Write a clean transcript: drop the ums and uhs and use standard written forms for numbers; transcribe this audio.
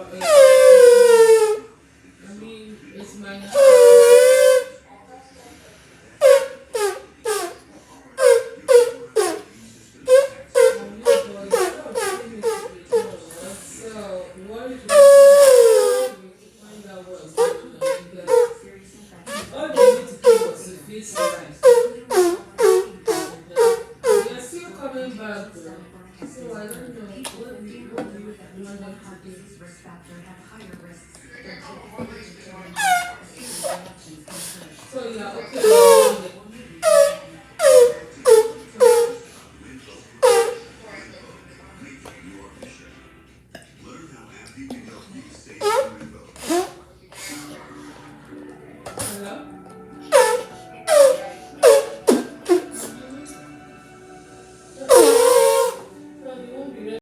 I mean, it's my house. I'm your boy. Stop telling me to ignore. So, what is your to find out what's going on? Because all they need to do was to fix life. They're still coming back though. So I don't know what do you want them to do. So yeah, okay.